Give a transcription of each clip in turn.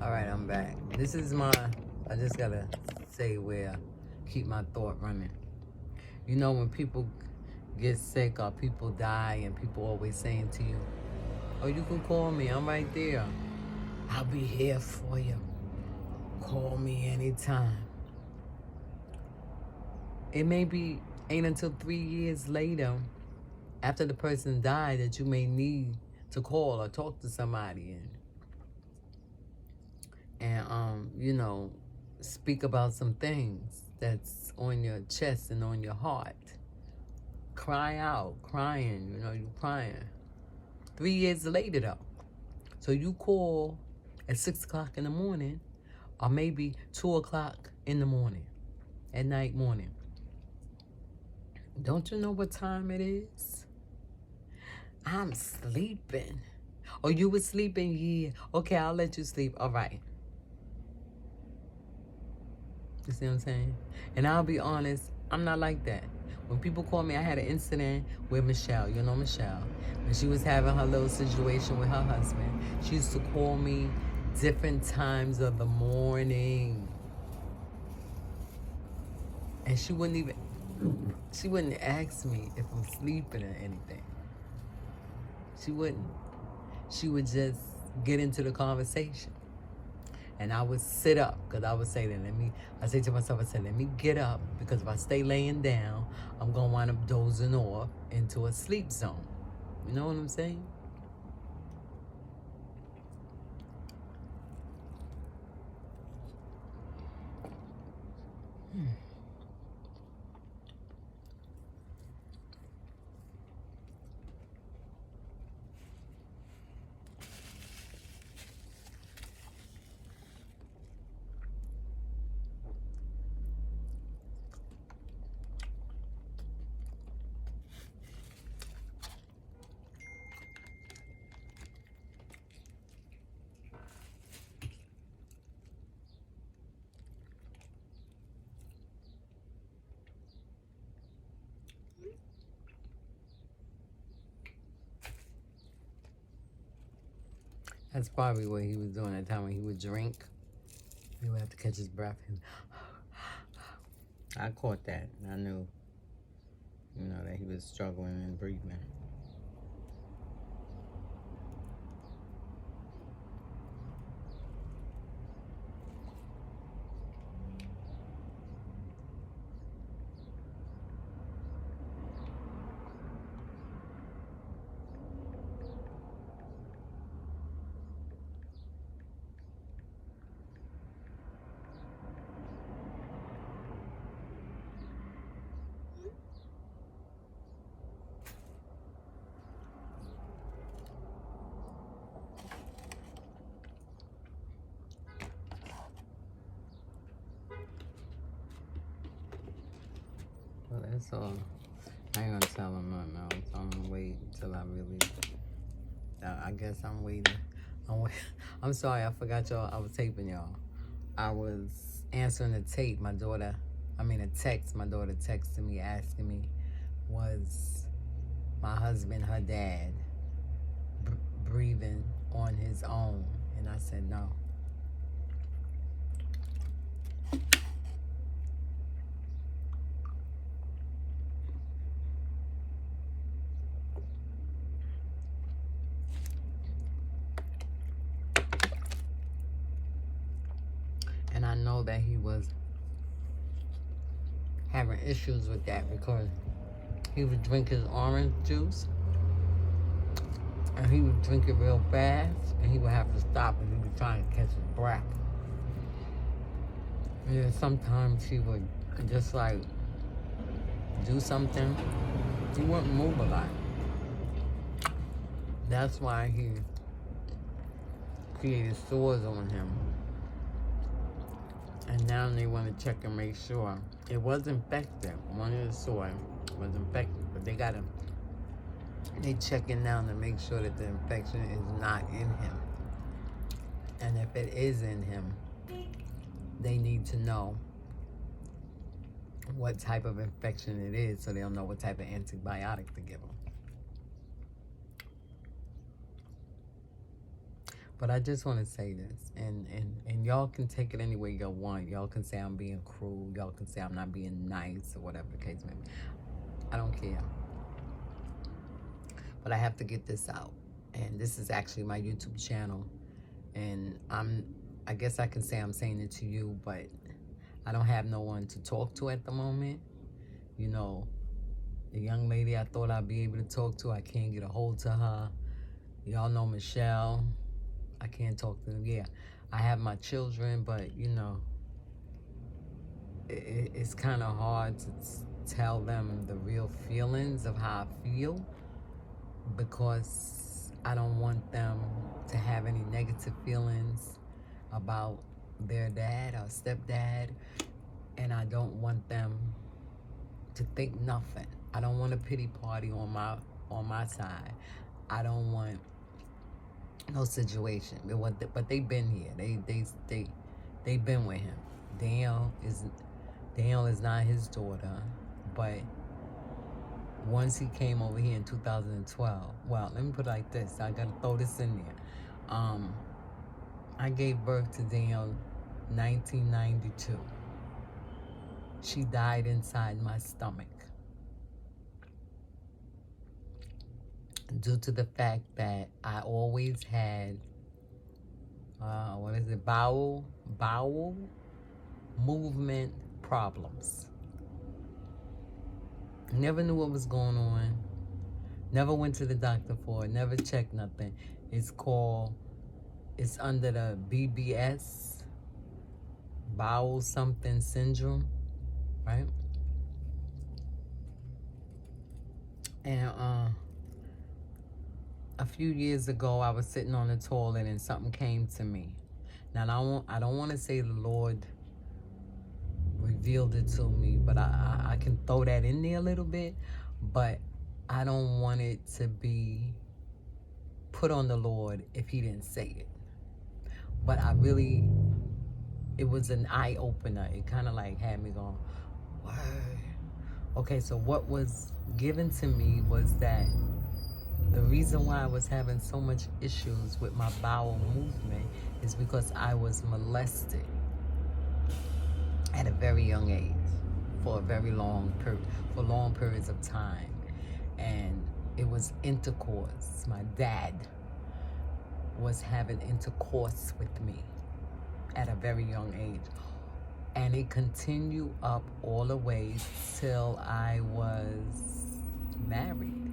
All right, I'm back. This is I just gotta say where, keep my thought running. You know, when people get sick or people die and people always saying to you, oh, you can call me, I'm right there. I'll be here for you. Call me anytime. It may be, ain't until 3 years later, after the person died, that you may need to call or talk to somebody and speak about some things that's on your chest and on your heart. Cry out, crying, you're crying. 3 years later, though. So you call at 6 o'clock in the morning, or maybe 2 o'clock in the morning, at night morning. Don't you know what time it is? I'm sleeping. Oh, you were sleeping? Yeah. Okay, I'll let you sleep. All right. You see what I'm saying? And I'll be honest, I'm not like that. When people call me, I had an incident with Michelle. You know Michelle. When she was having her little situation with her husband, she used to call me different times of the morning. And she wouldn't ask me if I'm sleeping or anything. She wouldn't. She would just get into the conversation. And I would sit up, because I would say I say to myself, let me get up, because if I stay laying down, I'm going to wind up dozing off into a sleep zone. You know what I'm saying? That's probably what he was doing at the time when he would drink. He would have to catch his breath. I caught that. I knew, that he was struggling and breathing. Well, that's all. I ain't gonna tell him nothing else. I'm gonna wait until I really. I guess I'm waiting. I'm sorry, I forgot y'all. I was taping y'all. I was answering a tape. A text. My daughter texted me asking me, was my husband, her dad, breathing on his own? And I said no. And I know that he was having issues with that because he would drink his orange juice and he would drink it real fast and he would have to stop and he would try and catch his breath. And then sometimes he would just like do something. He wouldn't move a lot. That's why he created sores on him. And now they want to check and make sure it was infected. One of the sores was infected, but they checking now to make sure that the infection is not in him. And if it is in him, they need to know what type of infection it is so they'll know what type of antibiotic to give him. But I just want to say this, and y'all can take it any way y'all want. Y'all can say I'm being cruel. Y'all can say I'm not being nice or whatever the case may be. I don't care. But I have to get this out. And this is actually my YouTube channel. And I guess I can say I'm saying it to you, but I don't have no one to talk to at the moment. You know, the young lady I thought I'd be able to talk to, I can't get a hold to her. Y'all know Michelle. I can't talk to them. Yeah, I have my children, but you know, it's kind of hard to tell them the real feelings of how I feel, because I don't want them to have any negative feelings about their dad or stepdad, and I don't want them to think nothing. I don't want a pity party on my side. I don't want no situation. But they've been here. They've been with him. Danielle is not his daughter, but once he came over here in 2012, well, let me put it like this. I gotta throw this in there. I gave birth to Danielle 1992. She died inside my stomach due to the fact that I always had bowel movement problems. Never knew what was going on. Never went to the doctor for it. Never checked nothing. It's under the BBS, bowel something syndrome, right? And a few years ago, I was sitting on the toilet and something came to me. Now, I don't want to say the Lord revealed it to me, but I can throw that in there a little bit, but I don't want it to be put on the Lord if he didn't say it. But it was an eye-opener. It kind of like had me going, what? Okay, so what was given to me was that the reason why I was having so much issues with my bowel movement is because I was molested at a very young age for a very long period, for long periods of time. And it was intercourse. My dad was having intercourse with me at a very young age. And it continued up all the way till I was married.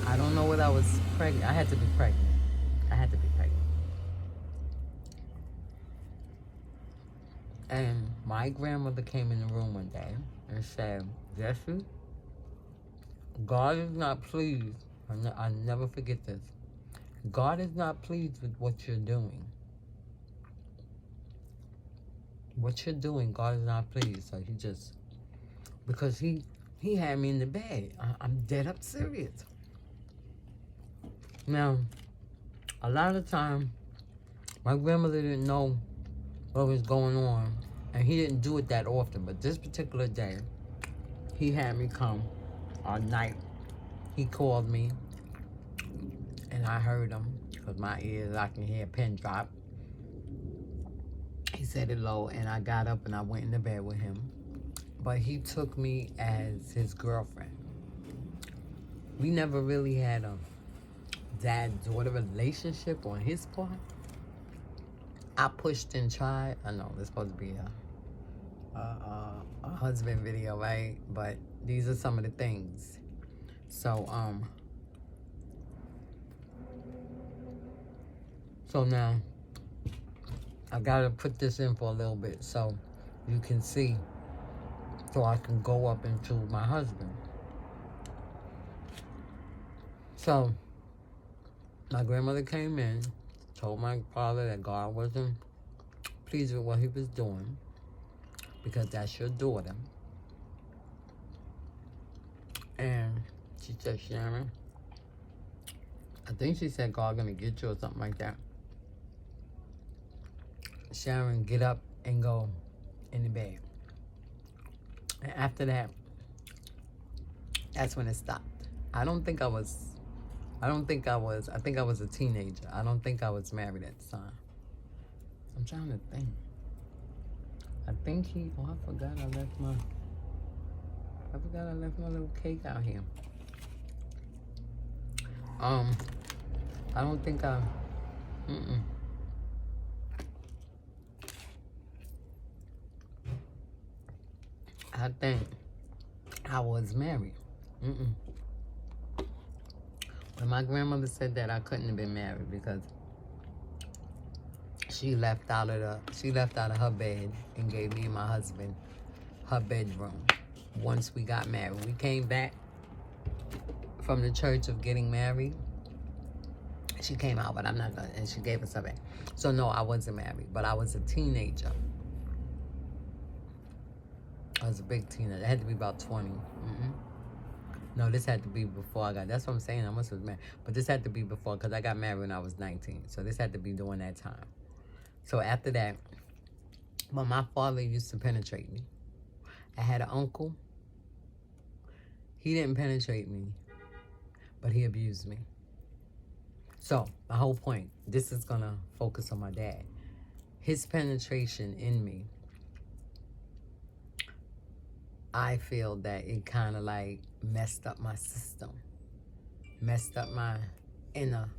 I don't know whether I was pregnant. I had to be pregnant. And my grandmother came in the room one day and said, Jesse, God is not pleased. I'll never forget this. God is not pleased with what you're doing. What you're doing, God is not pleased. So because he had me in the bed. I'm dead up serious. Now, a lot of time, my grandmother didn't know what was going on, and he didn't do it that often, but this particular day, he had me come all night. He called me, and I heard him, because my ears, I can hear a pin drop. He said hello, and I got up and I went into bed with him, but he took me as his girlfriend. We never really had a dad-daughter relationship on his part. I pushed and tried. I know this supposed to be a husband video, right? But these are some of the things. So now I gotta put this in for a little bit so you can see, so I can go up into my husband. So my grandmother came in, told my father that God wasn't pleased with what he was doing, because that's your daughter. And she said, Sharon, I think she said God gonna get you or something like that. Sharon, get up and go in the bed. And after that, that's when it stopped. I don't think I was I don't think I was. I think I was a teenager. I don't think I was married at the time. I'm trying to think. I think he. Oh, I forgot I left my. I forgot I left my little cake out here. I don't think I. Mm-mm. I think I was married. Mm-mm. When my grandmother said that, I couldn't have been married because she left out of her bed and gave me and my husband her bedroom. Once we got married, we came back from the church of getting married. She came out, but I'm not gonna, and she gave us her back. So no, I wasn't married, but I was a teenager. I was a big teenager. I had to be about 20. No, this had to be before I got. That's what I'm saying. I must have married, but this had to be before because I got married when I was 19. So this had to be during that time. So after that, well, my father used to penetrate me. I had an uncle. He didn't penetrate me, but he abused me. So my whole point, this is gonna focus on my dad. His penetration in me, I feel that it kind of like messed up my system, messed up my inner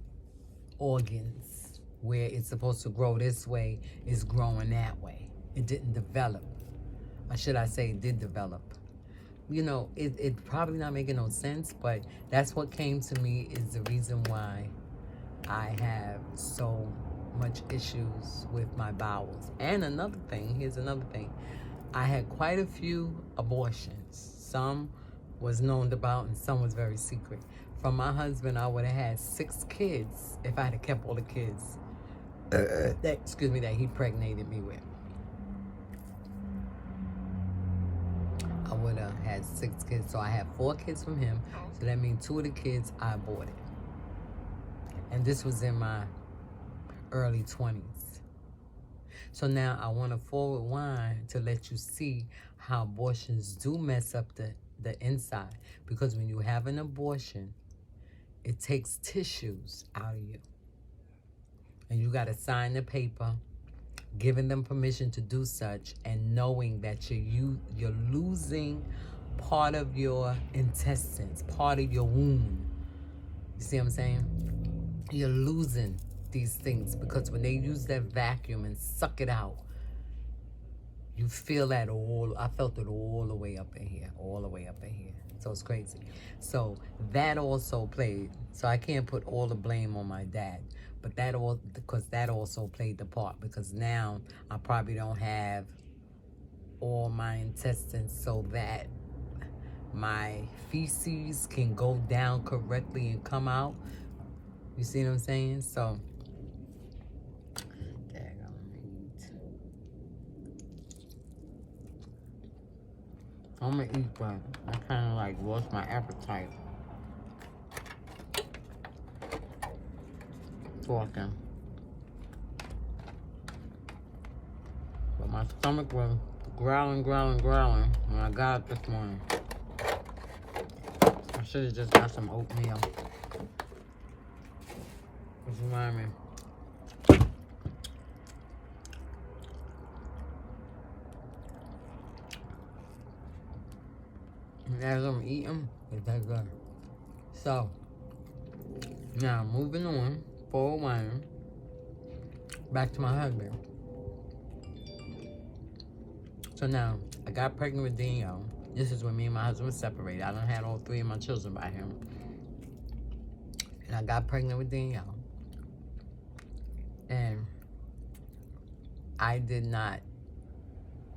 organs. Where it's supposed to grow this way is growing that way. It didn't develop. Or should I say it did develop? You know, it probably not making no sense, but that's what came to me is the reason why I have so much issues with my bowels. And another thing, here's another thing. I had quite a few abortions. Some was known about and some was very secret. From my husband, I would have had 6 kids if I had kept all the kids that he impregnated me with. I would have had 6 kids. So I had 4 kids from him. So that means 2 of the kids I aborted. And this was in my early 20s. So now I want to forward wind to let you see how abortions do mess up the inside. Because when you have an abortion, it takes tissues out of you. And you got to sign the paper, giving them permission to do such, and knowing that you're losing part of your intestines, part of your womb. You see what I'm saying? You're losing these things because when they use that vacuum and suck it out, you feel that I felt it all the way up in here, So it's crazy. So that also played. So I can't put all the blame on my dad, but that also played the part because now I probably don't have all my intestines so that my feces can go down correctly and come out. You see what I'm saying? So I'm gonna eat, but I kind of like lost my appetite talking. But my stomach was growling when I got up this morning. I should have just got some oatmeal. Which reminds me. As I'm eating, it's that good. So, now moving on, forward winding, back to my husband. So now, I got pregnant with Danielle. This is when me and my husband were separated. I done had all 3 of my children by him. And I got pregnant with Danielle. And I did not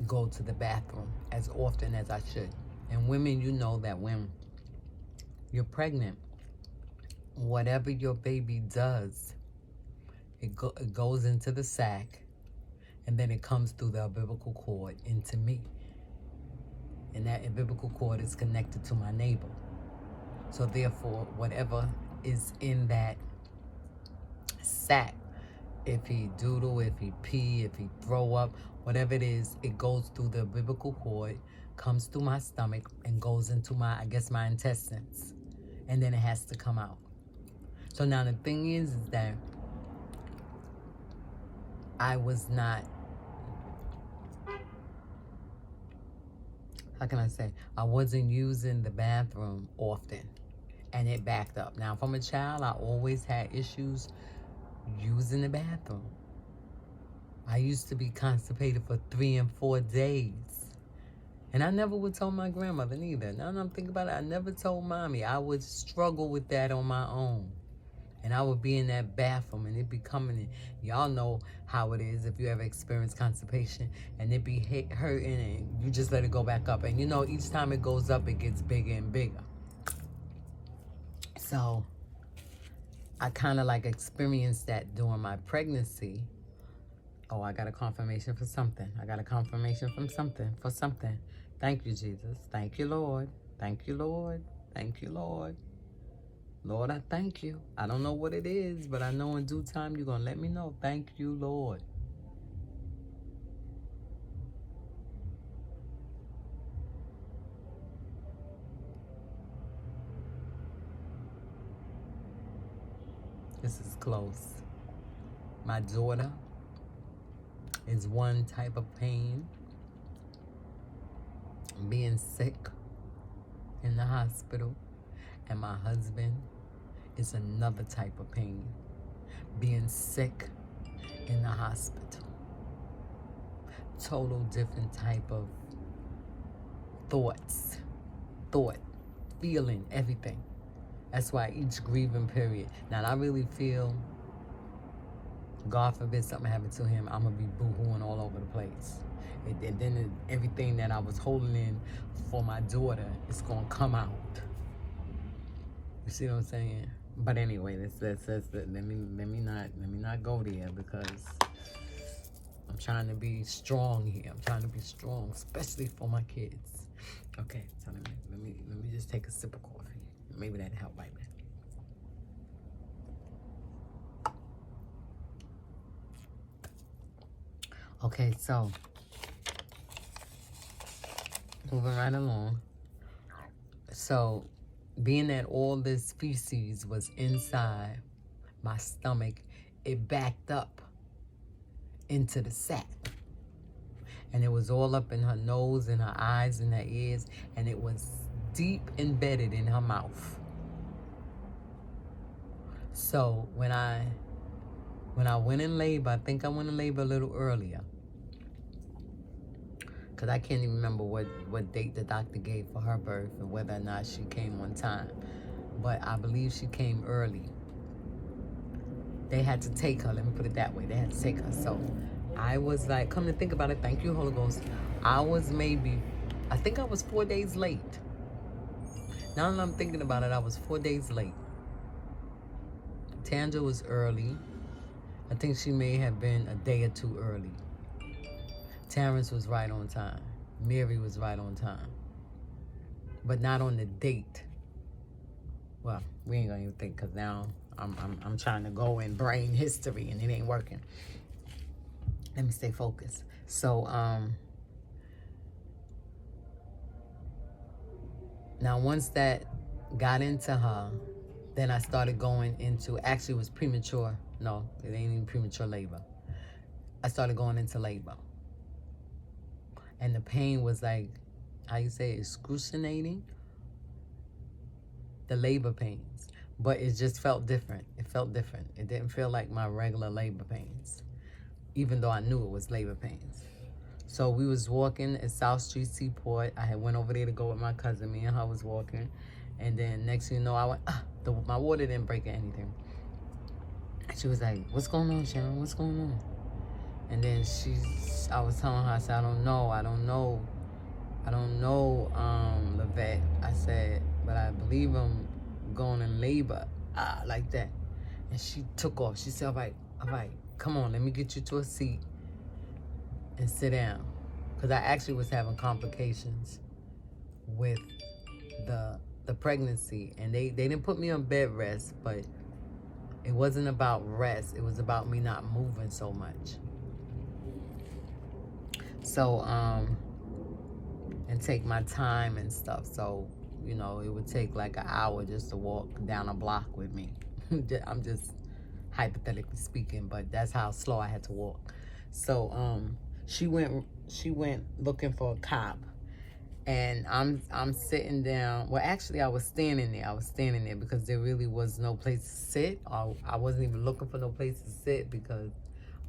go to the bathroom as often as I should. And women, you know that when you're pregnant, whatever your baby does, it goes into the sac, and then it comes through the umbilical cord into me. And that umbilical cord is connected to my navel. So therefore, whatever is in that sac, if he doodle, if he pee, if he throw up, whatever it is, it goes through the umbilical cord, comes through my stomach, and goes into my intestines. And then it has to come out. So now the thing is that I was not, how can I say, I wasn't using the bathroom often, and it backed up. Now, from a child, I always had issues using the bathroom. I used to be constipated for 3 and 4 days. And I never would tell my grandmother neither. Now that I'm thinking about it, I never told mommy. I would struggle with that on my own. And I would be in that bathroom and it'd be coming in. Y'all know how it is if you ever experience constipation and it be hurting and you just let it go back up. And you know, each time it goes up, it gets bigger and bigger. So I kind of like experienced that during my pregnancy. Oh, I got a confirmation for something. I got a confirmation from something, for something. Thank you, Jesus. Thank you, Lord. Thank you, Lord. Thank you, Lord. Lord, I thank you. I don't know what it is, but I know in due time you're going to let me know. Thank you, Lord. This is close. My daughter is one type of pain. Being sick in the hospital. And my husband is another type of pain. Being sick in the hospital. Total different type of thoughts. Thought, feeling, everything. That's why each grieving period. Now, I really feel, God forbid something happened to him, I'm going to be boo-hooing all over the place. And then everything that I was holding in for my daughter is going to come out. You see what I'm saying? But anyway, let me not go there because I'm trying to be strong here. I'm trying to be strong, especially for my kids. Okay, so let me just take a sip of coffee. Maybe that'll help right now. Okay, so moving right along. So being that all this feces was inside my stomach, it backed up into the sac. And it was all up in her nose and her eyes and her ears, and it was deep embedded in her mouth. So when I went in labor, I think I went in labor a little earlier, because I can't even remember what date the doctor gave for her birth and whether or not she came on time. But I believe she came early. They had to take her, let me put it that way. They had to take her. So I was like, come to think about it, thank you, Holy Ghost. I think I was 4 days late. Now that I'm thinking about it, I was 4 days late. Tanja was early. I think she may have been a day or two early. Terrence was right on time. Mary was right on time. But not on the date. Well, we ain't gonna even think, because now I'm trying to go in brain history and it ain't working. Let me stay focused. So now once that got into her, then I started going into, actually it was premature. No, it ain't even premature labor. I started going into labor. And the pain was like, how you say, excruciating? The labor pains. But it just felt different. It felt different. It didn't feel like my regular labor pains, even though I knew it was labor pains. So we was walking at South Street Seaport. I had went over there to go with my cousin. Me and her was walking. And then next thing you know, I went, my water didn't break or anything. And she was like, what's going on, Sharon? What's going on? And then I was telling her, I said, I don't know, Levette. I said, but I believe I'm going in labor, like that. And she took off. She said, all right, come on, let me get you to a seat and sit down. Because I actually was having complications with the pregnancy. And they didn't put me on bed rest, but it wasn't about rest. It was about me not moving so much. So, and take my time and stuff. So, you know, it would take like an hour just to walk down a block with me. I'm just hypothetically speaking, but that's how slow I had to walk. So she went looking for a cop, and I'm sitting down. Well, actually, I was standing there. I was standing there because there really was no place to sit. I wasn't even looking for no place to sit because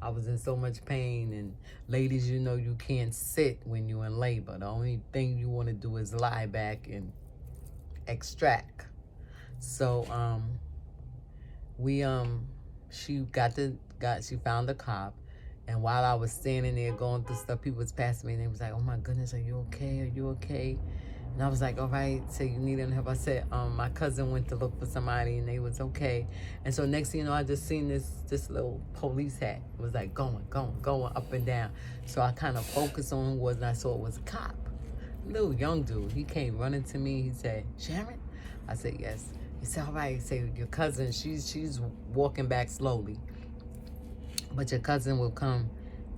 I was in so much pain. And ladies, you know, you can't sit when you're in labor. The only thing you want to do is lie back and extract. So we she found the cop, and while I was standing there going through stuff, people was passing me and they was like, "Oh my goodness, are you okay? Are you okay?" And I was like, "All right." So you need any help? I said, "My cousin went to look for somebody and they was okay." And so next thing you know, I just seen this little police hat. It was like going up and down. So I kind of focused on who it was, and I saw it was a cop, little young dude. He came running to me. He said, "Sharon?" I said, "Yes." He said, "All right." He said, "Your cousin, she's walking back slowly, but your cousin will come.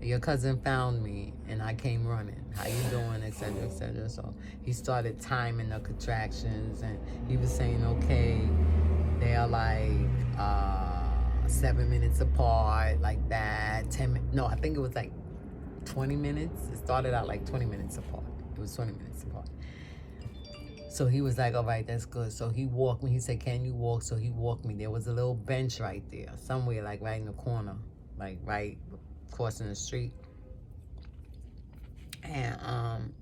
Your cousin found me, and I came running. How you doing?" Et cetera, et cetera. So he started timing the contractions, and he was saying, "Okay, they are like 7 minutes apart, like that. 10 minutes. No, I think it was like 20 minutes. It started out like 20 minutes apart. It was 20 minutes apart." So he was like, "All right, that's good." So he walked me. He said, "Can you walk?" So he walked me. There was a little bench right there, somewhere like right in the corner, like right crossing the street. And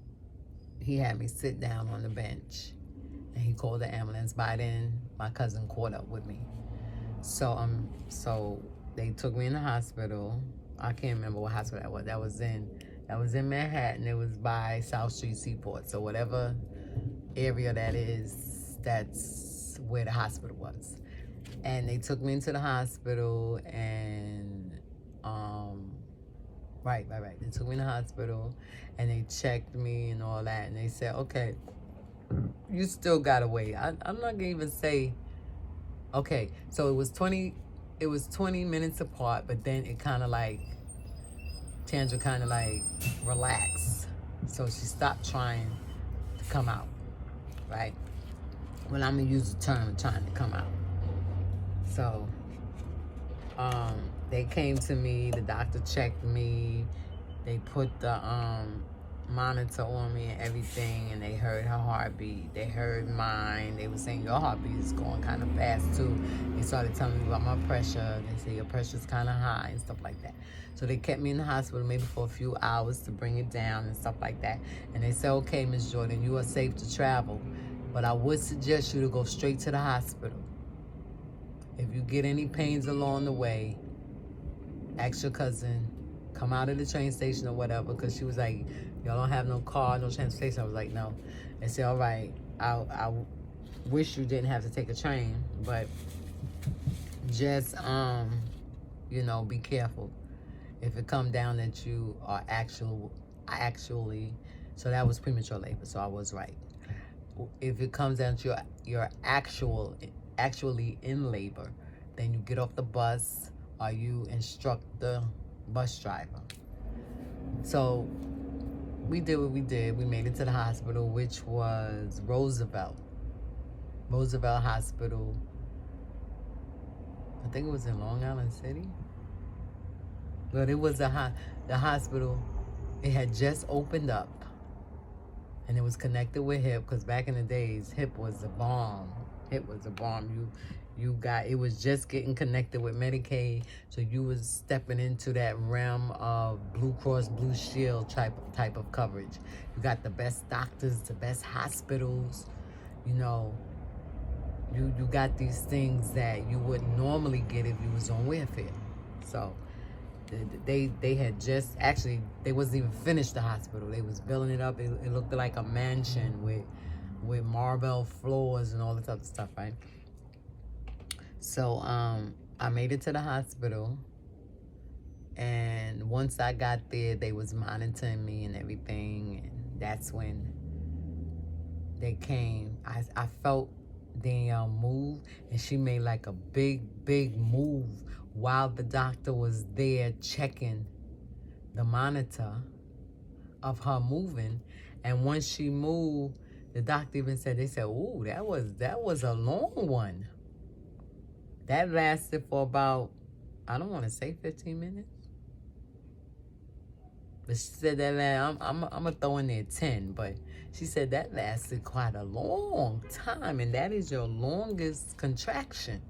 he had me sit down on the bench, and he called the ambulance. By then, my cousin caught up with me. So they took me in the hospital. I can't remember what hospital that was. That was in Manhattan. It was by South Street Seaport. So whatever area that is, that's where the hospital was. And they took me into the hospital, and right. They took me in the hospital, and they checked me and all that, and they said, "Okay, you still gotta wait." I'm not gonna even say. Okay, so it was 20 minutes apart, but then it kind of like Tandra kind of like relaxed, so she stopped trying to come out, right? Well, I'm gonna use the term trying to come out. So they came to me, the doctor checked me, they put the monitor on me and everything, and they heard her heartbeat, they heard mine. They were saying, "Your heartbeat is going kind of fast too." They started telling me about my pressure. They say your pressure's kind of high and stuff like that. So they kept me in the hospital maybe for a few hours to bring it down and stuff like that. And they said, "Okay, Miss Jordan, you are safe to travel, but I would suggest you to go straight to the hospital. If you get any pains along the way, ask your cousin, come out of the train station or whatever," because she was like, "Y'all don't have no car, no transportation." I was like, "No." They said, "All right, I wish you didn't have to take a train, but just be careful. If it come down that you are actually," so that was premature labor, so I was right. "If it comes down to you're actually in labor, then you get off the bus or you instruct the bus driver." So we did what we did. We made it to the hospital, which was Roosevelt Hospital. I think it was in Long Island City. But it was the hospital. It had just opened up, and it was connected with HIP, because back in the days, HIP was a bomb. It was a bomb. It was just getting connected with Medicaid, so you was stepping into that realm of Blue Cross Blue Shield type of coverage. You got the best doctors, the best hospitals. You got these things that you wouldn't normally get if you was on welfare. So they had just, actually, they wasn't even finished the hospital. They was building it up. It looked like a mansion with marble floors and all this other stuff, right? So I made it to the hospital, and once I got there, they was monitoring me and everything, and that's when they came. I felt Danielle move, and she made like a big move while the doctor was there checking the monitor of her moving. And once she moved, the doctor even said, they said, "Ooh, that was a long one." That lasted for about, I don't want to say 15 minutes. But she said that I'm going to throw in there 10. But she said that lasted quite a long time. And that is your longest contraction.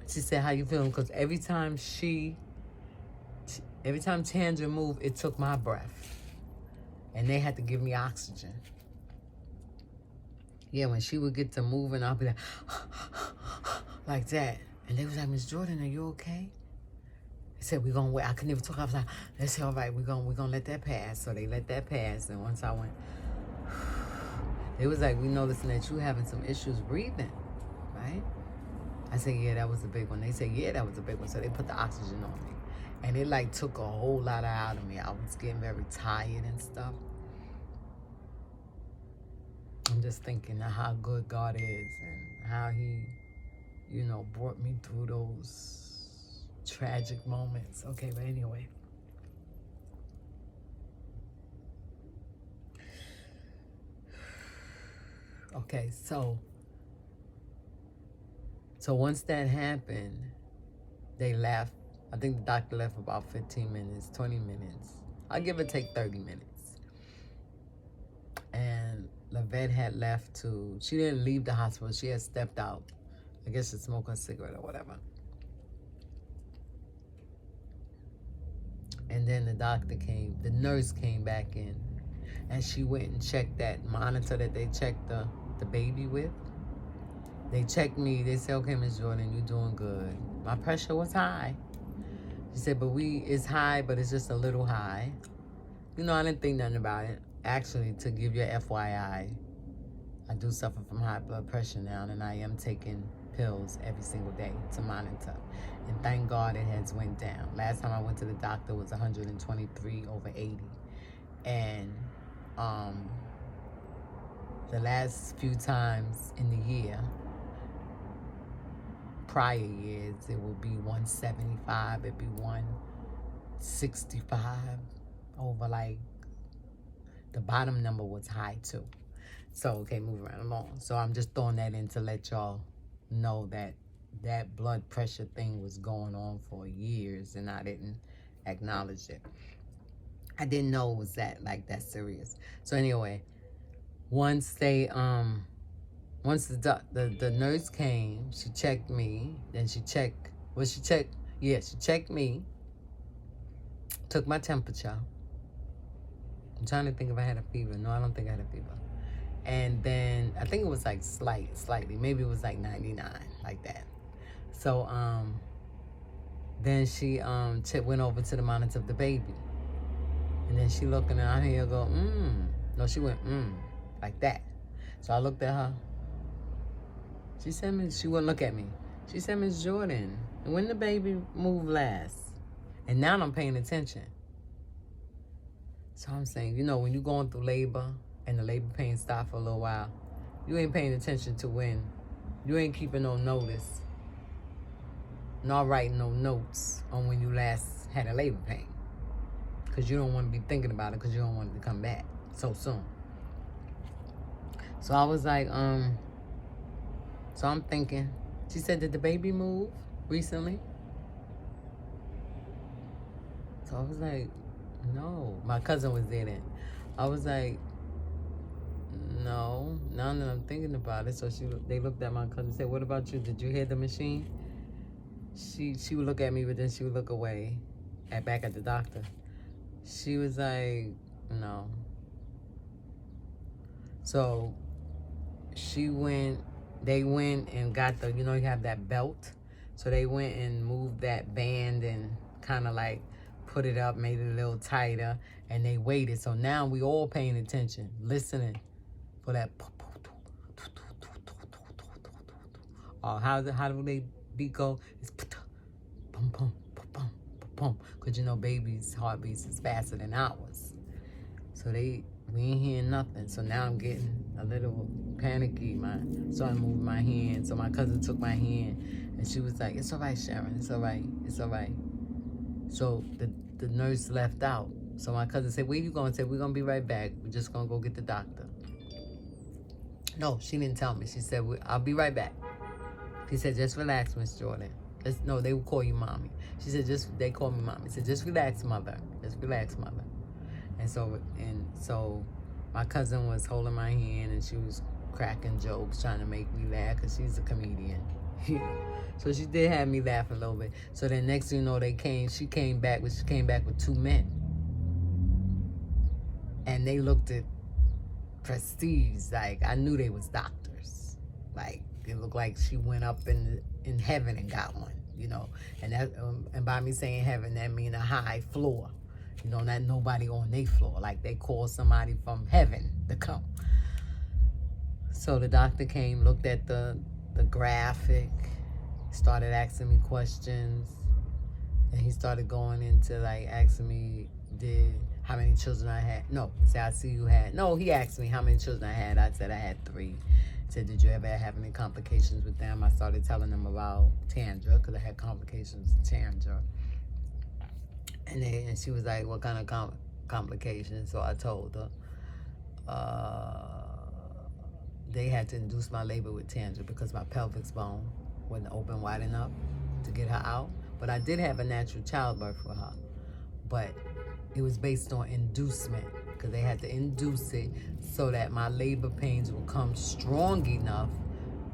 She said, how you feeling? Because every time Tandra moved, it took my breath. And they had to give me oxygen. Yeah, when she would get to moving, I'll be like, like that. And they was like, Miss Jordan, are you okay? They said, we're going to wait. I couldn't even talk. I was like, they said, all right, we're gonna let that pass. So they let that pass. And once I went, it was like, we noticing that you having some issues breathing, right? I said, yeah, that was a big one. They said, yeah, that was a big one. So they put the oxygen on me. And it like took a whole lot out of me. I was getting very tired and stuff. I'm just thinking of how good God is and how he, brought me through those tragic moments. Okay, but anyway. Okay, so once that happened, they left. I think the doctor left about 15 minutes, 20 minutes. I'll give it take 30 minutes. And Lavette had left she didn't leave the hospital. She had stepped out. I guess to smoke a cigarette or whatever. And then the nurse came back in. And she went and checked that monitor that they checked the baby with. They checked me. They said, okay, Miss Jordan, you're doing good. My pressure was high. She said, it's high, but it's just a little high. I didn't think nothing about it. Actually, to give you an FYI, I do suffer from high blood pressure now, and I am taking pills every single day to monitor. And thank God it has went down. Last time I went to the doctor was 123/80. And the last few times in the year, prior years, it will be 175, it'd be 165 over, like, the bottom number was high too. So, okay, moving right along. So I'm just throwing that in to let y'all know that blood pressure thing was going on for years and I didn't acknowledge it. I didn't know it was that serious. So anyway, once the nurse came, she checked me, then she checked me, took my temperature. I'm trying to think if I had a fever. No, I don't think I had a fever. And then I think it was like slightly, maybe it was like 99, like that. So then she went over to the monitor of the baby. And then she looking at her and go, No, she went, like that. So I looked at her. She said, she wouldn't look at me. She said, Miss Jordan, when the baby moved last? And now I'm paying attention. So I'm saying, when you're going through labor and the labor pain stopped for a little while, you ain't paying attention to when. You ain't keeping no notice, not writing no notes on when you last had a labor pain. Because you don't want to be thinking about it because you don't want it to come back so soon. So I was like, so I'm thinking, she said, did the baby move recently? So I was like, no. My cousin was there then. I was like, no. Now that I'm thinking about it. So they looked at my cousin and said, what about you? Did you hear the machine? She would look at me, but then she would look away back at the doctor. She was like, no. So they went and got you have that belt. So they went and moved that band and kind of like put it up, made it a little tighter, and they waited. So now we all paying attention, listening for that. How do they beat go? It's pum pum pum pum pum. Cause babies' heartbeats is faster than ours. So we ain't hearing nothing. So now I'm getting a little panicky. So I moved my hand. So my cousin took my hand and she was like, it's all right, Sharon. It's all right. It's all right. So the nurse left out. So my cousin said, where you going? I said, we're going to be right back. We're just going to go get the doctor. No, she didn't tell me. She said, I'll be right back. She said, just relax, Miss Jordan. No, they will call you mommy. She said, they call me mommy. She said, just relax, mother. Just relax, mother. And so my cousin was holding my hand and she was cracking jokes, trying to make me laugh because she's a comedian. So she did have me laugh a little bit. So then next thing you know, she came back with two men. And they looked at Prestige, like I knew they was doctors. Like it looked like she went up in heaven and got one, you know. And that and by me saying heaven, that mean a high floor, you know, not nobody on their floor. Like they called somebody from heaven to come. So the doctor came, looked at the graphic, started asking me questions, and he started going into like asking me how many children I had. No, say I see you had. No, he asked me how many children I had. I said I had 3. He said, did you ever have any complications with them? I started telling them about Tandra because I had complications with Tandra. And she was like, what kind of complications? So I told her they had to induce my labor with Tandra because my pelvic bone wasn't open wide enough to get her out. But I did have a natural childbirth for her. But it was based on inducement because they had to induce it so that my labor pains would come strong enough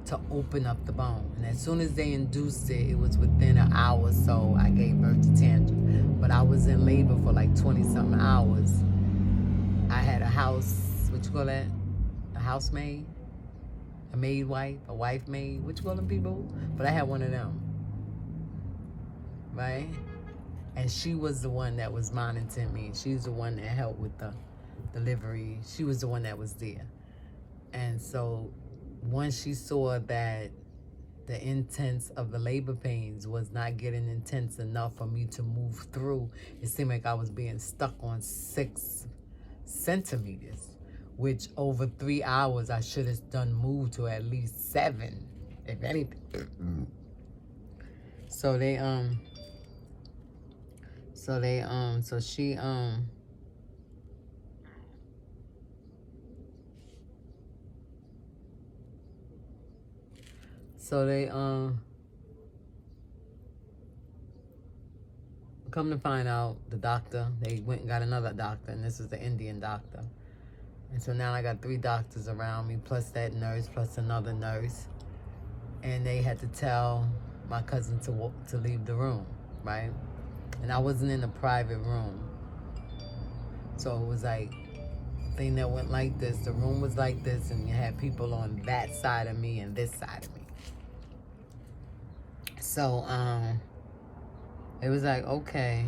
to open up the bone. And as soon as they induced it, it was within an hour or so I gave birth to Tandra. But I was in labor for like 20-something hours. I had a housemaid, a maid wife, a wife maid, what you call them people? But I had one of them, right? And she was the one that was monitoring me. She's the one that helped with the delivery. She was the one that was there. And so once she saw that the intense of the labor pains was not getting intense enough for me to move through, it seemed like I was being stuck on 6 centimeters, which over 3 hours I should have done moved to at least 7, if anything. So they come to find out, the doctor, they went and got another doctor, and this is the Indian doctor. And so now I got 3 doctors around me, plus that nurse, plus another nurse. And they had to tell my cousin to leave the room, right? And I wasn't in a private room. So it was like a thing that went like this. The room was like this, and you had people on that side of me and this side of me. So it was like, okay.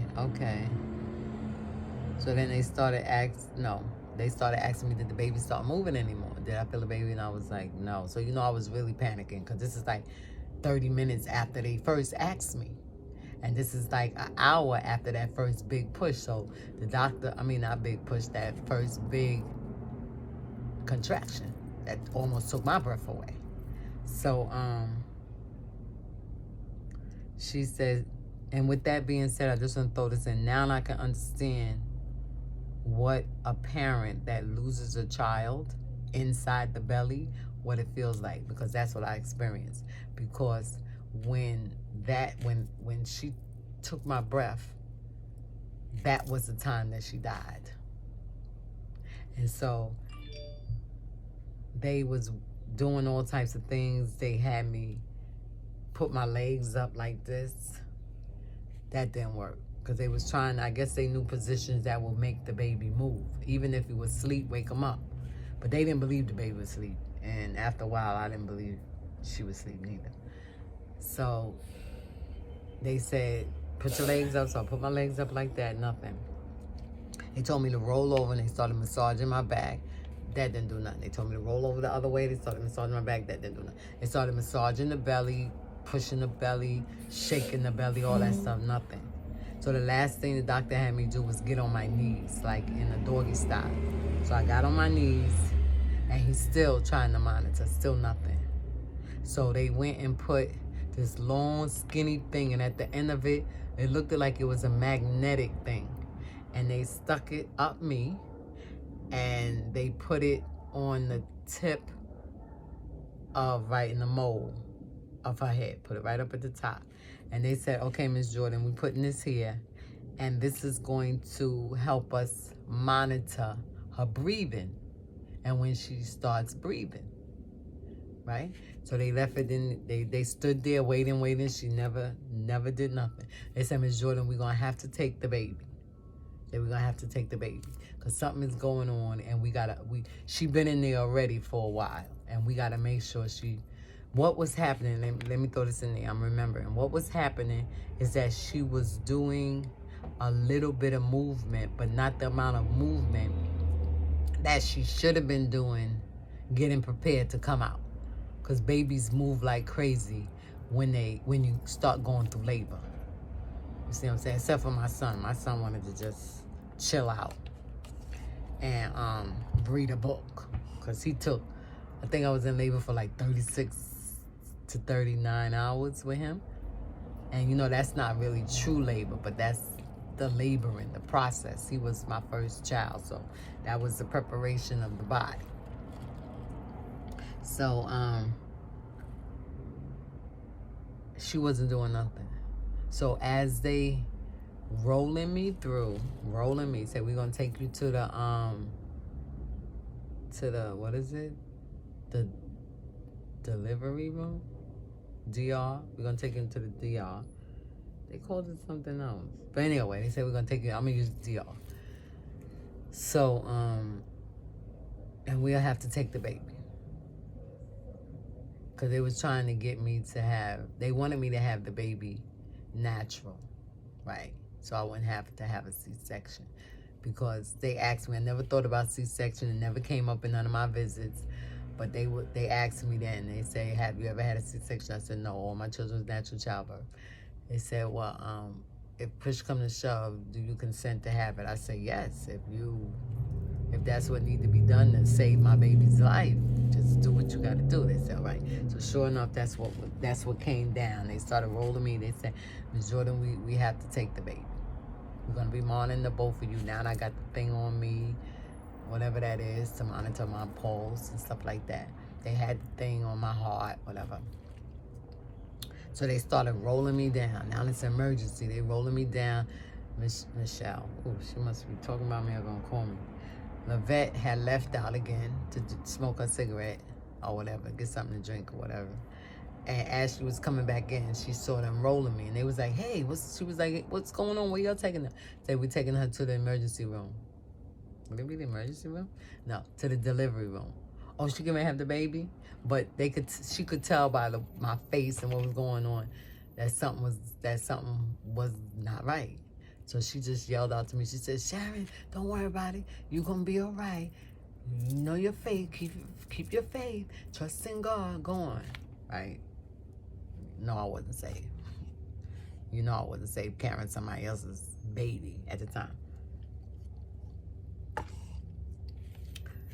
So then they started asking me, did the baby start moving anymore? Did I feel the baby? And I was like, no. So, I was really panicking because this is like 30 minutes after they first asked me. And this is like an hour after that first big push. So the doctor, not big push, that first big contraction that almost took my breath away. So she said, and with that being said, I just want to throw this in. Now I can understand what a parent that loses a child inside the belly, what it feels like, because that's what I experienced. Because when she took my breath, that was the time that she died. And so they was doing all types of things. They had me put my legs up like this. That didn't work because they was trying, I guess they knew positions that will make the baby move. Even if he was asleep, wake him up. But they didn't believe the baby was asleep. And after a while, I didn't believe she was asleep neither. So they said, put your legs up. So I put my legs up like that, nothing. They told me to roll over and they started massaging my back. That didn't do nothing. They told me to roll over the other way. They started massaging my back. That didn't do nothing. They started massaging the belly, pushing the belly, shaking the belly, all that stuff, nothing. So the last thing the doctor had me do was get on my knees, like in a doggy style. So I got on my knees and he's still trying to monitor, still nothing. So they went and put this long, skinny thing, and at the end of it, it looked like it was a magnetic thing. And they stuck it up me, and they put it on the tip of right in the mole. of her head, put it right up at the top. And they said, okay, Miss Jordan, we're putting this here, and this is going to help us monitor her breathing and when she starts breathing, right? So they left it in, they stood there waiting. She never did nothing. They said, Miss Jordan, we're going to have to take the baby. We're going to have to take the baby because something is going on, and she been in there already for a while, and we got to make sure what was happening, let me throw this in there, I'm remembering. What was happening is that she was doing a little bit of movement, but not the amount of movement that she should have been doing getting prepared to come out. Because babies move like crazy when you start going through labor. You see what I'm saying? Except for my son. My son wanted to just chill out and read a book. Because I think I was in labor for like 36 to 39 hours with him. And you know, that's not really true labor, but that's the laboring, the process. He was my first child, so that was the preparation of the body. So she wasn't doing nothing. So as they rolling me, said, we're gonna take you to the what is it? The delivery room? DR. We're gonna take him to the DR. They called it something else. But anyway, they said we're gonna take you, I'm gonna use DR. So, and we'll have to take the baby. Cause they was trying to get me they wanted me to have the baby natural, right? So I wouldn't have to have a C-section. Because they asked me, I never thought about C-section, it never came up in none of my visits. But they asked me then, they say, have you ever had a C-section? I said, no, all my children was natural childbirth. They said, well, if push comes to shove, do you consent to have it? I said, yes, if that's what needs to be done to save my baby's life, just do what you got to do. They said, all right. So sure enough, that's what came down. They started rolling me. They said, Ms. Jordan, we have to take the baby. We're going to be monitoring the both of you. Now I got the thing on me, whatever that is, to monitor my pulse and stuff like that. They had the thing on my heart, whatever. So they started rolling me down. Now it's an emergency. They rolling me down. Michelle, oh, she must be talking about me or gonna call me. Lavette had left out again to smoke a cigarette or whatever, get something to drink or whatever. And as she was coming back in, she saw them rolling me. And they was like, hey, she was like, what's going on? Where y'all taking her? They were taking her to the emergency room. Would it be the emergency room? No, to the delivery room. Oh, she gonna have the baby? But she could tell by my face and what was going on that something was not right. So she just yelled out to me. She said, Sharon, don't worry about it. You're gonna be all right. You know your faith. Keep your faith. Trust in God. Go on. Right? No, I wasn't saved. You know I wasn't saved carrying somebody else's baby at the time.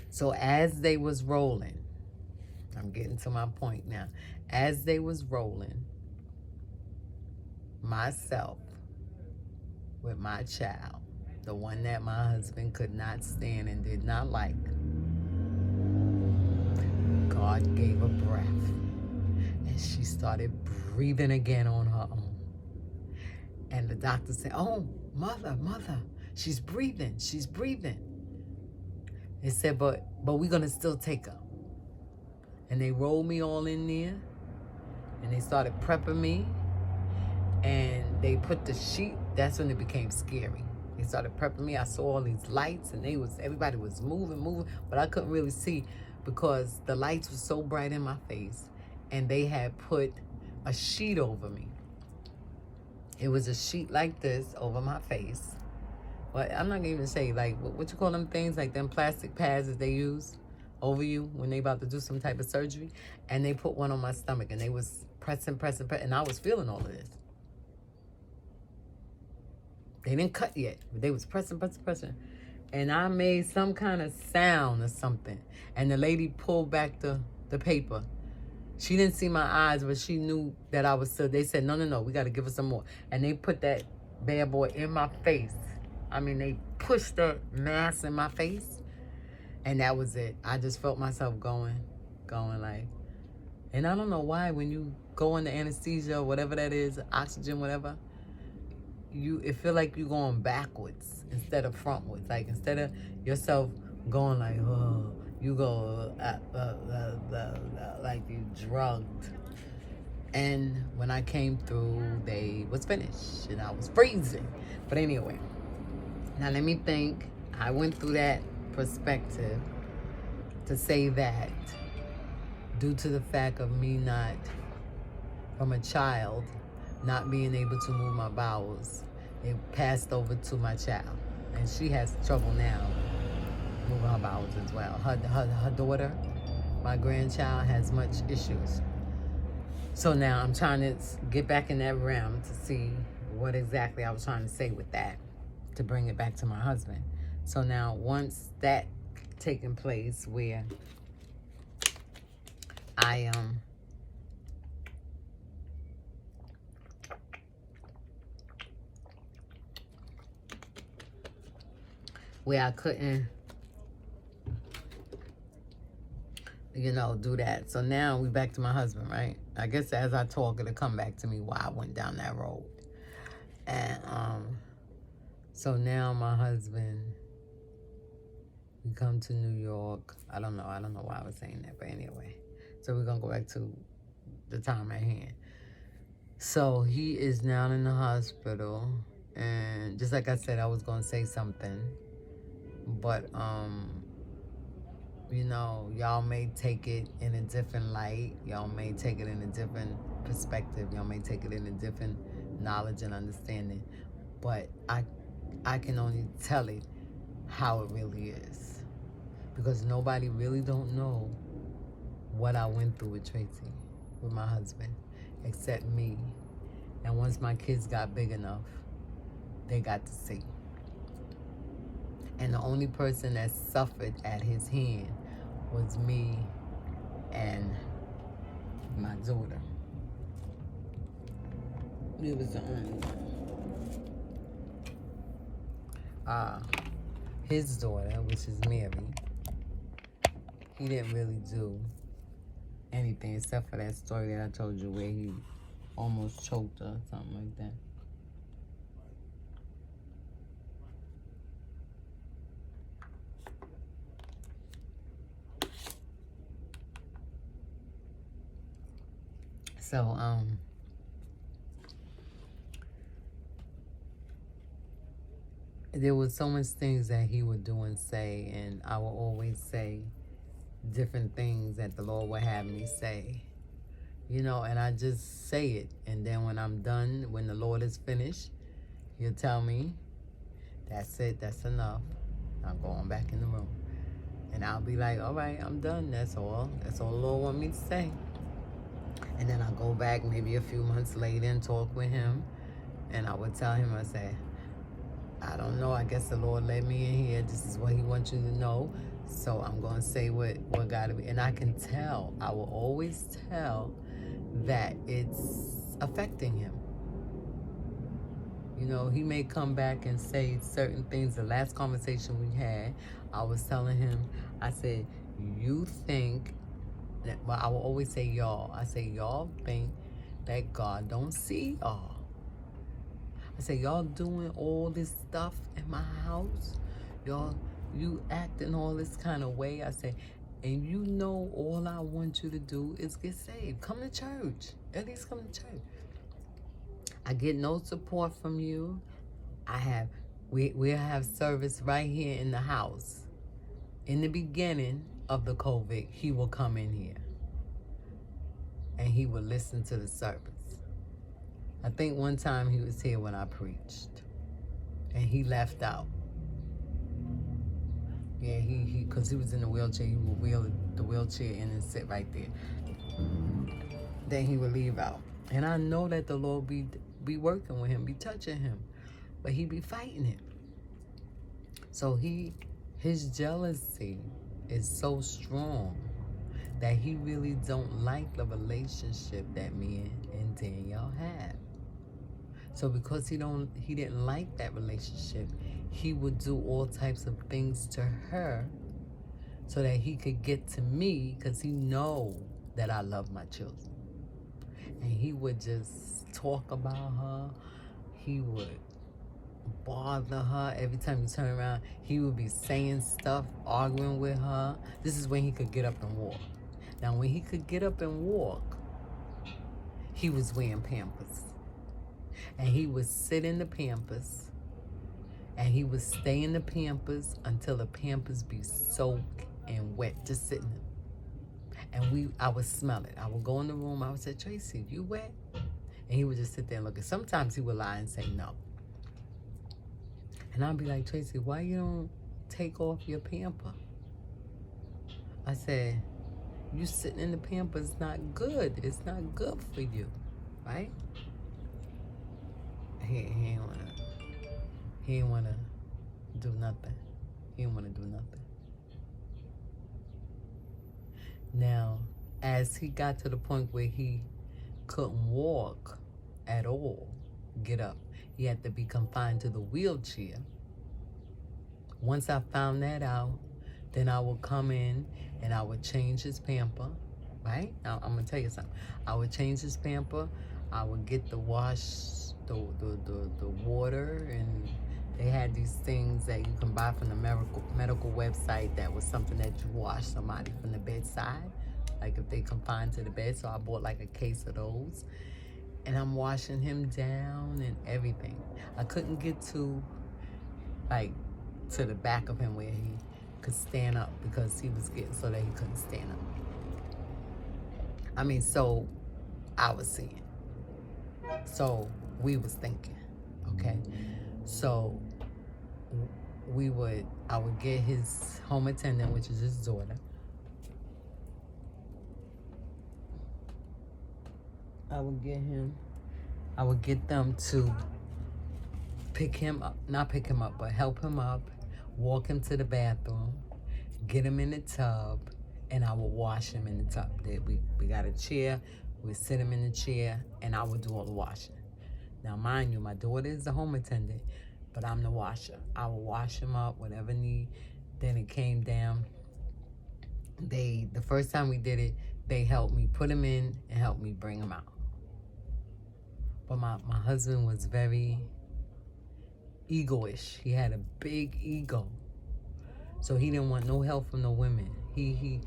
So as they was rolling, I'm getting to my point now. As they was rolling, myself with my child, the one that my husband could not stand and did not like, God gave a breath. And she started breathing again on her own. And the doctor said, oh, mother, she's breathing. They said, but we're going to still take her. And they rolled me all in there. And they started prepping me. And they put the sheet. That's when it became scary. They started prepping me. I saw all these lights. And everybody was moving. But I couldn't really see because the lights were so bright in my face. And they had put a sheet over me. It was a sheet like this over my face. But I'm not gonna even say, like, what you call them things, like them plastic pads that they use over you when they about to do some type of surgery. And they put one on my stomach and they was pressing. And I was feeling all of this. They didn't cut yet, but they was pressing. And I made some kind of sound or something. And the lady pulled back the paper. She didn't see my eyes, but she knew that I was still. They said, no, we got to give her some more. And they put that bad boy in my face. I mean, they pushed that mass in my face. And that was it. I just felt myself going like. And I don't know why when you go into anesthesia, whatever that is, oxygen, whatever, it feel like you're going backwards instead of frontwards. Like instead of yourself going like, oh, you go like you drugged. And when I came through, they was finished and I was freezing. But anyway, now let me think. I went through that perspective to say that due to the fact of me not, from a child, not being able to move my bowels, it passed over to my child. And she has trouble now moving her bowels as well. Her daughter, my grandchild, has much issues. So now I'm trying to get back in that realm to see what exactly I was trying to say with that, to bring it back to my husband. So now once that taking place where I couldn't, do that. So now we back to my husband, right? I guess as I talk, it'll come back to me why I went down that road. And so now my husband, we come to New York. I don't know why I was saying that, but anyway. So we're gonna go back to the time at hand. So he is now in the hospital, and just like I said, I was gonna say something, but y'all may take it in a different light. Y'all may take it in a different perspective. Y'all may take it in a different knowledge and understanding. But I can only tell it how it really is. Because nobody really don't know what I went through with Tracy, with my husband, except me. And once my kids got big enough, they got to see. And the only person that suffered at his hand was me and my daughter. It was the only one. His daughter, which is Mary, he didn't really do anything except for that story that I told you where he almost choked her or something like that. So, there was so much things that he would do and say, and I will always say different things that the Lord would have me say, and I just say it. And then when I'm done, when the Lord is finished, he'll tell me, that's it, that's enough. I'm going back in the room. And I'll be like, all right, I'm done. That's all the Lord want me to say. And then I'll go back maybe a few months later and talk with him. And I would tell him, I say, I don't know. I guess the Lord led me in here. This is what he wants you to know. So I'm going to say what got to be. And I can tell. I will always tell that it's affecting him. He may come back and say certain things. The last conversation we had, I was telling him, I said, you think that, well, I will always say y'all. I say, y'all think that God don't see y'all. I say, y'all doing all this stuff in my house. You acting all this kind of way. I say, and all I want you to do is get saved. Come to church. At least come to church. I get no support from you. We'll have service right here in the house. In the beginning of the COVID, he will come in here. And he will listen to the service. I think one time he was here when I preached. And he left out. Yeah, because he was in the wheelchair, he would wheel the wheelchair in and sit right there. Then he would leave out. And I know that the Lord be working with him, be touching him. But he be fighting him. So his jealousy is so strong that he really don't like the relationship that me and Danielle have. So because he didn't like that relationship, he would do all types of things to her so that he could get to me, because he know that I love my children. And he would just talk about her. He would bother her. Every time you turn around, he would be saying stuff, arguing with her. This is when he could get up and walk. Now, when he could get up and walk, he was wearing Pampers. And he would sit in the Pampers, and he would stay in the Pampers until the Pampers be soaked and wet, just sitting there. And I would smell it. I would go in the room, I would say, Tracy, you wet? And he would just sit there and look. Sometimes he would lie and say no. And I'd be like, Tracy, why you don't take off your pamper? I said, you sitting in the pamper is not good. It's not good for you, right? He ain't wanna do nothing. He didn't want to do nothing. Now, as he got to the point where he couldn't walk at all, get up, he had to be confined to the wheelchair. Once I found that out, then I would come in and I would change his pamper, right? Now, I'm gonna tell you something. I would change his pamper. I would get the the water, and they had these things that you can buy from the medical website that was something that you wash somebody from the bedside, like if they confined to the bed. So I bought like a case of those, and I'm washing him down and everything. I couldn't get to the back of him where he could stand up because he was getting so that he couldn't stand up. I mean, so I was seeing. So we was thinking, okay? So I would get his home attendant, which is his daughter. I would get them to not pick him up, but help him up, walk him to the bathroom, get him in the tub, and I would wash him in the tub. We got a chair, we'd sit him in the chair, and I would do all the washing. Now, mind you, my daughter is the home attendant, but I'm the washer. I would wash him up, whatever need. Then it came down. The first time we did it, they helped me put him in and helped me bring him out. But my husband was very egoish. He had a big ego. So he didn't want no help from no women. And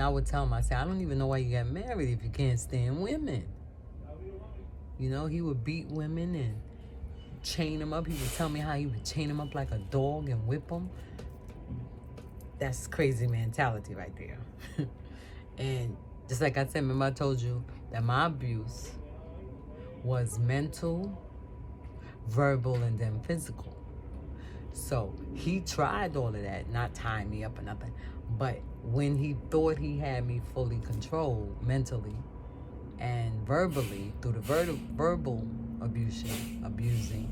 I would tell him, I said, I don't even know why you got married if you can't stand women. You know, he would beat women and chain them up. He would tell me how he would chain them up like a dog and whip them. That's crazy mentality right there. And just like I said, remember I told you that my abuse was mental, verbal, and then physical. So he tried all of that, not tying me up or nothing. But when he thought he had me fully controlled mentally and verbally through the verbal abusing,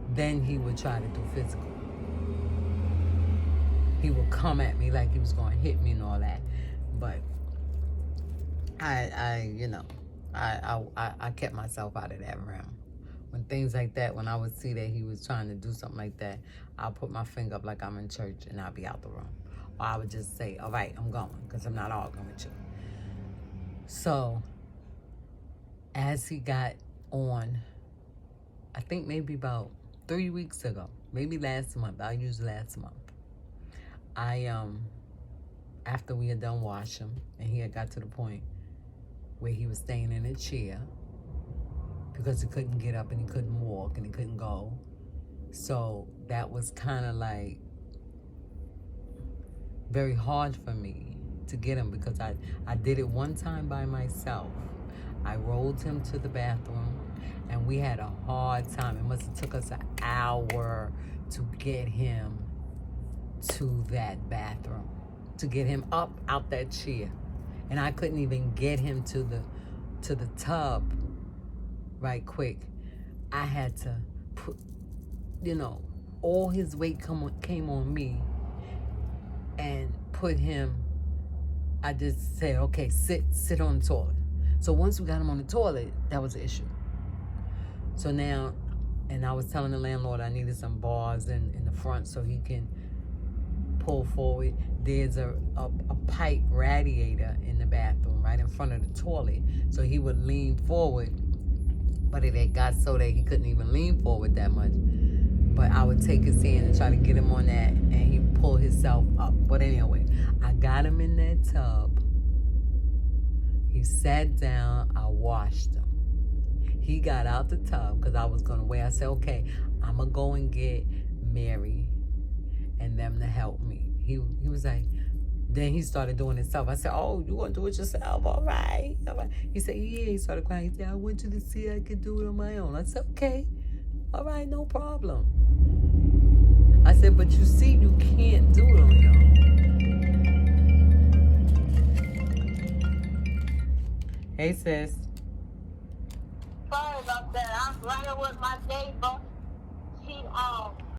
then he would try to do physical. He would come at me like he was going to hit me and all that. But I kept myself out of that realm. When things like that, when I would see that he was trying to do something like that, I'll put my finger up like I'm in church and I'll be out the room. Or I would just say, all right, I'm going, because I'm not arguing with you. So as he got on, I think maybe about 3 weeks ago, maybe last month, I'll use last month, after we had done wash him and he had got to the point where he was staying in a chair because he couldn't get up and he couldn't walk and he couldn't go. So that was kind of like very hard for me to get him, because I did it one time by myself. I rolled him to the bathroom and we had a hard time. It must have took us an hour to get him to that bathroom, to get him up out that chair. And I couldn't even get him to the tub right quick. I had to put, all his weight came on me and put him, I just said, okay, sit on the toilet. So once we got him on the toilet, that was the issue. So now, and I was telling the landlord I needed some bars in the front so he can pull forward. There's a pipe radiator in the bathroom right in front of the toilet. So he would lean forward, but it had got so that he couldn't even lean forward that much. But I would take his hand and try to get him on that, and he'd pull himself up. But anyway, I got him in that tub. He sat down. I washed him. He got out the tub because I was going to wait. I said, okay, I'm going to go and get Mary and them to help me. He was like, then he started doing it himself. I said, oh, you going to do it yourself? All right. All right. He said, yeah. He started crying. He said, I want you to see I could do it on my own. I said, okay. All right, no problem. I said, but you see, you can't do it on your own. Hey, sis. Sorry about that. I'm running with my